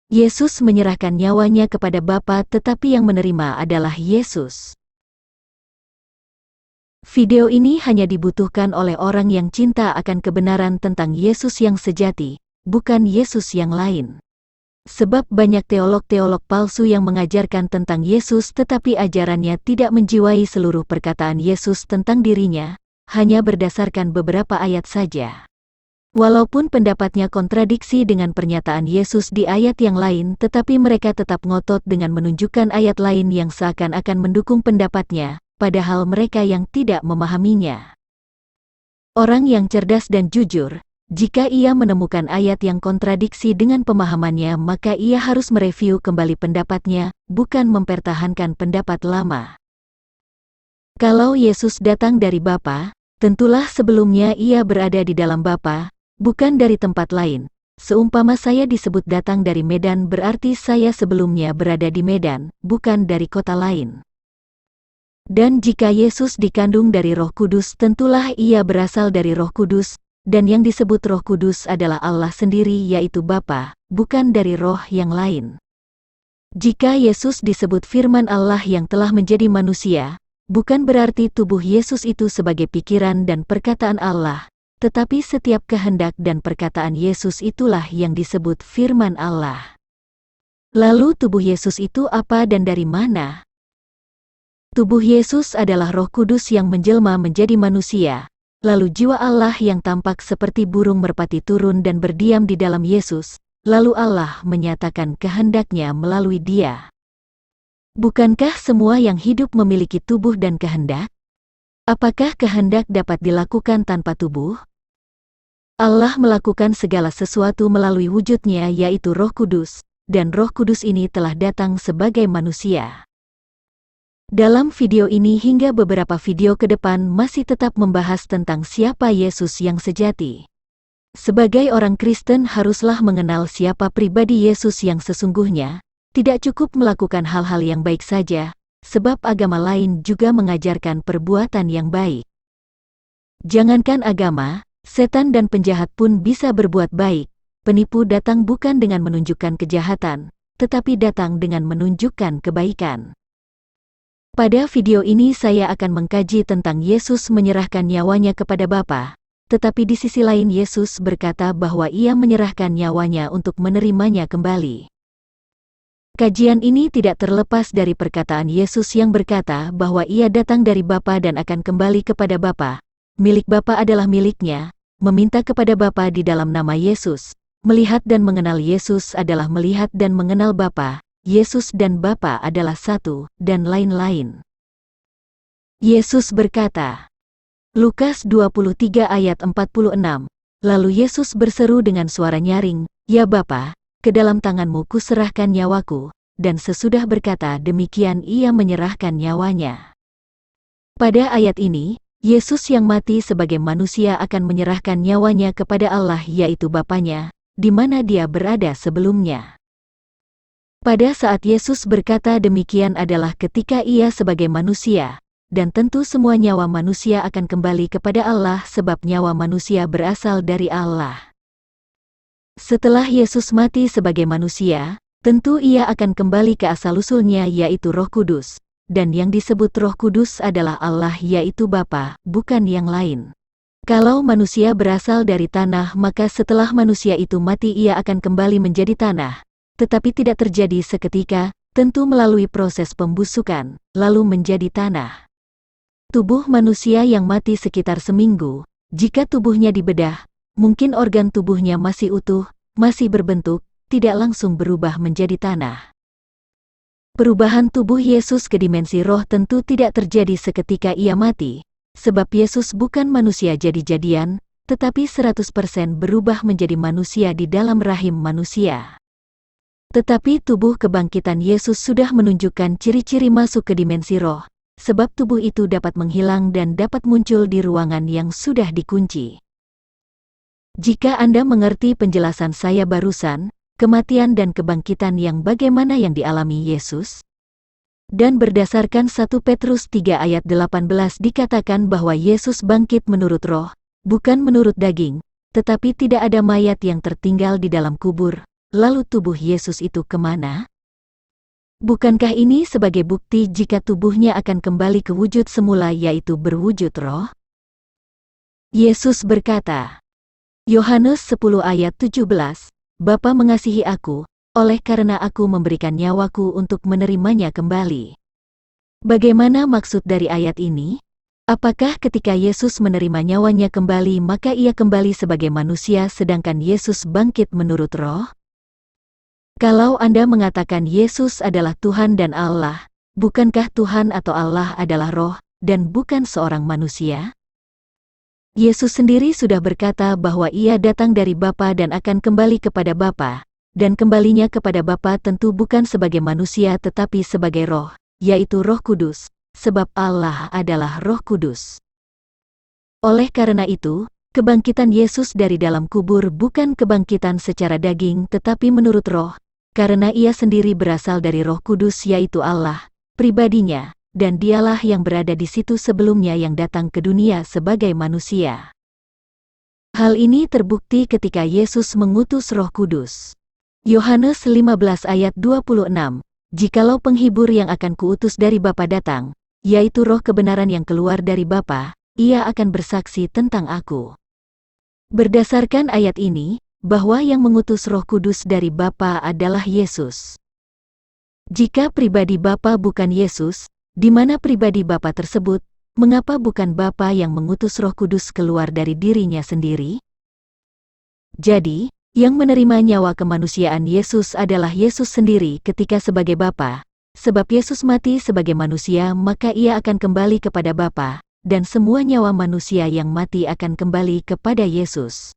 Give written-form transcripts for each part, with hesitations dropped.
Yesus menyerahkan nyawanya kepada Bapa, tetapi yang menerima adalah Yesus. Video ini hanya dibutuhkan oleh orang yang cinta akan kebenaran tentang Yesus yang sejati, bukan Yesus yang lain. Sebab banyak teolog-teolog palsu yang mengajarkan tentang Yesus tetapi ajarannya tidak menjiwai seluruh perkataan Yesus tentang dirinya, hanya berdasarkan beberapa ayat saja. Walaupun pendapatnya kontradiksi dengan pernyataan Yesus di ayat yang lain, tetapi mereka tetap ngotot dengan menunjukkan ayat lain yang seakan-akan mendukung pendapatnya, padahal mereka yang tidak memahaminya. Orang yang cerdas dan jujur, jika ia menemukan ayat yang kontradiksi dengan pemahamannya, maka ia harus mereview kembali pendapatnya, bukan mempertahankan pendapat lama. Kalau Yesus datang dari Bapa, tentulah sebelumnya ia berada di dalam Bapa, bukan dari tempat lain. Seumpama saya disebut datang dari Medan, berarti saya sebelumnya berada di Medan, bukan dari kota lain. Dan jika Yesus dikandung dari Roh Kudus, tentulah ia berasal dari Roh Kudus, dan yang disebut Roh Kudus adalah Allah sendiri, yaitu Bapa, bukan dari roh yang lain. Jika Yesus disebut firman Allah yang telah menjadi manusia, bukan berarti tubuh Yesus itu sebagai pikiran dan perkataan Allah, tetapi setiap kehendak dan perkataan Yesus itulah yang disebut firman Allah. Lalu tubuh Yesus itu apa dan dari mana? Tubuh Yesus adalah Roh Kudus yang menjelma menjadi manusia. Lalu jiwa Allah yang tampak seperti burung merpati turun dan berdiam di dalam Yesus, lalu Allah menyatakan kehendaknya melalui dia. Bukankah semua yang hidup memiliki tubuh dan kehendak? Apakah kehendak dapat dilakukan tanpa tubuh? Allah melakukan segala sesuatu melalui wujudnya, yaitu Roh Kudus, dan Roh Kudus ini telah datang sebagai manusia. Dalam video ini hingga beberapa video ke depan masih tetap membahas tentang siapa Yesus yang sejati. Sebagai orang Kristen haruslah mengenal siapa pribadi Yesus yang sesungguhnya, tidak cukup melakukan hal-hal yang baik saja, sebab agama lain juga mengajarkan perbuatan yang baik. Jangankan agama, setan dan penjahat pun bisa berbuat baik. Penipu datang bukan dengan menunjukkan kejahatan, tetapi datang dengan menunjukkan kebaikan. Pada video ini saya akan mengkaji tentang Yesus menyerahkan nyawanya kepada Bapa, tetapi di sisi lain Yesus berkata bahwa ia menyerahkan nyawanya untuk menerimanya kembali. Kajian ini tidak terlepas dari perkataan Yesus yang berkata bahwa ia datang dari Bapa dan akan kembali kepada Bapa. Milik Bapa adalah miliknya, meminta kepada Bapa di dalam nama Yesus, melihat dan mengenal Yesus adalah melihat dan mengenal Bapa. Yesus dan Bapa adalah satu, dan lain-lain. Yesus berkata, Lukas 23 ayat 46, lalu Yesus berseru dengan suara nyaring, "Ya Bapa, ke dalam tanganmu kuserahkan nyawaku," dan sesudah berkata demikian ia menyerahkan nyawanya. Pada ayat ini, Yesus yang mati sebagai manusia akan menyerahkan nyawanya kepada Allah, yaitu Bapanya, di mana dia berada sebelumnya. Pada saat Yesus berkata demikian adalah ketika ia sebagai manusia, dan tentu semua nyawa manusia akan kembali kepada Allah sebab nyawa manusia berasal dari Allah. Setelah Yesus mati sebagai manusia, tentu ia akan kembali ke asal-usulnya, yaitu Roh Kudus, dan yang disebut Roh Kudus adalah Allah, yaitu Bapa, bukan yang lain. Kalau manusia berasal dari tanah, maka setelah manusia itu mati ia akan kembali menjadi tanah. Tetapi tidak terjadi seketika, tentu melalui proses pembusukan, lalu menjadi tanah. Tubuh manusia yang mati sekitar seminggu, jika tubuhnya dibedah, mungkin organ tubuhnya masih utuh, masih berbentuk, tidak langsung berubah menjadi tanah. Perubahan tubuh Yesus ke dimensi roh tentu tidak terjadi seketika ia mati, sebab Yesus bukan manusia jadi-jadian, tetapi 100% berubah menjadi manusia di dalam rahim manusia. Tetapi tubuh kebangkitan Yesus sudah menunjukkan ciri-ciri masuk ke dimensi roh, sebab tubuh itu dapat menghilang dan dapat muncul di ruangan yang sudah dikunci. Jika Anda mengerti penjelasan saya barusan, kematian dan kebangkitan yang bagaimana yang dialami Yesus? Dan berdasarkan 1 Petrus 3 ayat 18 dikatakan bahwa Yesus bangkit menurut roh, bukan menurut daging, tetapi tidak ada mayat yang tertinggal di dalam kubur. lalu tubuh Yesus itu kemana? Bukankah ini sebagai bukti jika tubuhnya akan kembali ke wujud semula, yaitu berwujud roh? Yesus berkata, Yohanes 10 ayat 17, Bapa mengasihi aku, oleh karena aku memberikan nyawaku untuk menerimanya kembali. Bagaimana maksud dari ayat ini? Apakah ketika Yesus menerima nyawanya kembali maka ia kembali sebagai manusia sedangkan Yesus bangkit menurut roh? Kalau Anda mengatakan Yesus adalah Tuhan dan Allah, bukankah Tuhan atau Allah adalah roh, dan bukan seorang manusia? Yesus sendiri sudah berkata bahwa ia datang dari Bapa dan akan kembali kepada Bapa, dan kembalinya kepada Bapa tentu bukan sebagai manusia tetapi sebagai roh, yaitu Roh Kudus, sebab Allah adalah Roh Kudus. Oleh karena itu, kebangkitan Yesus dari dalam kubur bukan kebangkitan secara daging tetapi menurut roh, karena ia sendiri berasal dari Roh Kudus yaitu Allah, pribadinya, dan dialah yang berada di situ sebelumnya yang datang ke dunia sebagai manusia. Hal ini terbukti ketika Yesus mengutus Roh Kudus. Yohanes 15 ayat 26, Jikalau penghibur yang akan kuutus dari Bapa datang, yaitu roh kebenaran yang keluar dari Bapa, ia akan bersaksi tentang aku. Berdasarkan ayat ini, bahwa yang mengutus Roh Kudus dari Bapa adalah Yesus. Jika pribadi Bapa bukan Yesus, di mana pribadi Bapa tersebut, mengapa bukan Bapa yang mengutus Roh Kudus keluar dari dirinya sendiri? Jadi, yang menerima nyawa kemanusiaan Yesus adalah Yesus sendiri ketika sebagai Bapa. Sebab Yesus mati sebagai manusia maka ia akan kembali kepada Bapa, dan semua nyawa manusia yang mati akan kembali kepada Yesus.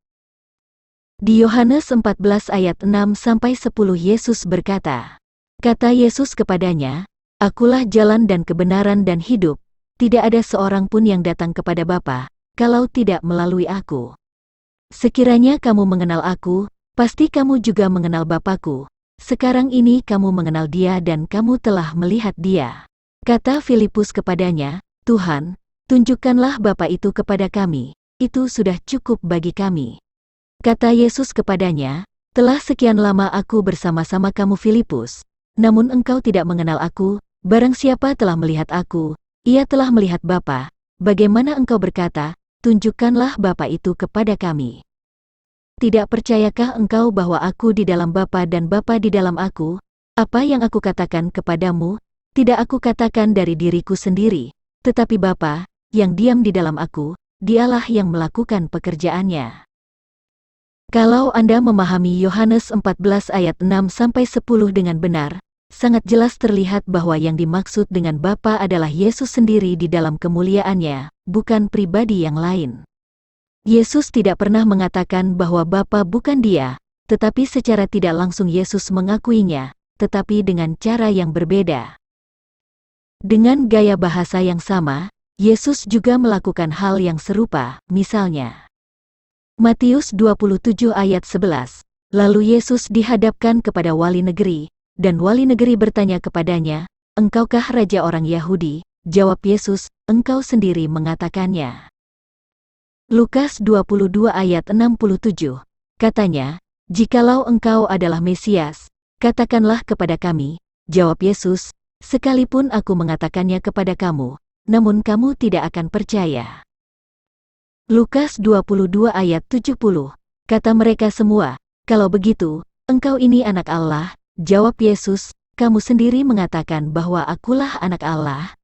Di Yohanes 14 ayat 6-10 Yesus berkata, Kata Yesus kepadanya, Akulah jalan dan kebenaran dan hidup, tidak ada seorang pun yang datang kepada Bapa, kalau tidak melalui aku. Sekiranya kamu mengenal aku, pasti kamu juga mengenal Bapa-Ku. Sekarang ini kamu mengenal Dia dan kamu telah melihat Dia. Kata Filipus kepadanya, Tuhan, tunjukkanlah Bapa itu kepada kami, itu sudah cukup bagi kami. Kata Yesus kepadanya, Telah sekian lama aku bersama-sama kamu Filipus, namun engkau tidak mengenal aku, barang siapa telah melihat aku, ia telah melihat Bapa. Bagaimana engkau berkata, tunjukkanlah Bapa itu kepada kami? Tidak percayakah engkau bahwa aku di dalam Bapa dan Bapa di dalam aku? Apa yang aku katakan kepadamu, tidak aku katakan dari diriku sendiri, tetapi Bapa, yang diam di dalam aku, dialah yang melakukan pekerjaannya. Kalau Anda memahami Yohanes 14 ayat 6-10 dengan benar, sangat jelas terlihat bahwa yang dimaksud dengan Bapa adalah Yesus sendiri di dalam kemuliaannya, bukan pribadi yang lain. Yesus tidak pernah mengatakan bahwa Bapa bukan Dia, tetapi secara tidak langsung Yesus mengakuinya, tetapi dengan cara yang berbeda. Dengan gaya bahasa yang sama, Yesus juga melakukan hal yang serupa, misalnya Matius 27 ayat 11, lalu Yesus dihadapkan kepada wali negeri, dan wali negeri bertanya kepadanya, Engkaukah raja orang Yahudi? Jawab Yesus, Engkau sendiri mengatakannya. Lukas 22 ayat 67, katanya, Jikalau engkau adalah Mesias, katakanlah kepada kami, jawab Yesus, sekalipun aku mengatakannya kepada kamu, namun kamu tidak akan percaya. Lukas 22 ayat 70, kata mereka semua, kalau begitu, engkau ini anak Allah, jawab Yesus, kamu sendiri mengatakan bahwa akulah anak Allah.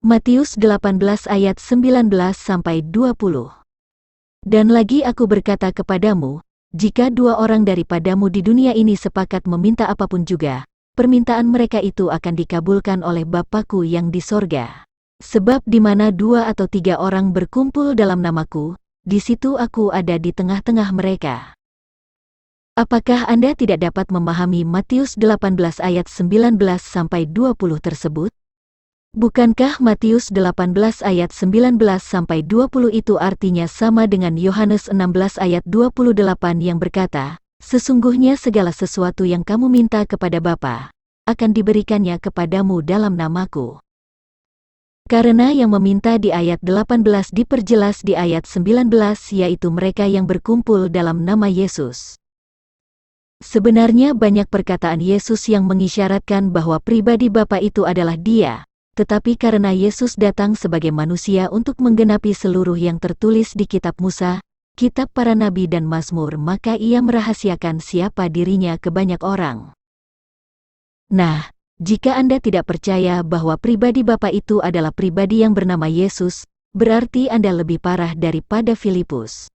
Matius 18 ayat 19-20. Dan lagi aku berkata kepadamu, jika dua orang daripadamu di dunia ini sepakat meminta apapun juga, permintaan mereka itu akan dikabulkan oleh Bapa-Ku yang di sorga. Sebab di mana 2 atau 3 orang berkumpul dalam namaku, di situ aku ada di tengah-tengah mereka. Apakah Anda tidak dapat memahami Matius 18 ayat 19-20 tersebut? Bukankah Matius 18 ayat 19-20 itu artinya sama dengan Yohanes 16 ayat 28 yang berkata, Sesungguhnya segala sesuatu yang kamu minta kepada Bapa, akan diberikannya kepadamu dalam namaku. Karena yang meminta di ayat 18 diperjelas di ayat 19 yaitu mereka yang berkumpul dalam nama Yesus. Sebenarnya banyak perkataan Yesus yang mengisyaratkan bahwa pribadi Bapa itu adalah Dia, tetapi karena Yesus datang sebagai manusia untuk menggenapi seluruh yang tertulis di kitab Musa, kitab para nabi dan Mazmur, maka Ia merahasiakan siapa dirinya ke banyak orang. Nah, jika Anda tidak percaya bahwa pribadi Bapa itu adalah pribadi yang bernama Yesus, berarti Anda lebih parah daripada Filipus.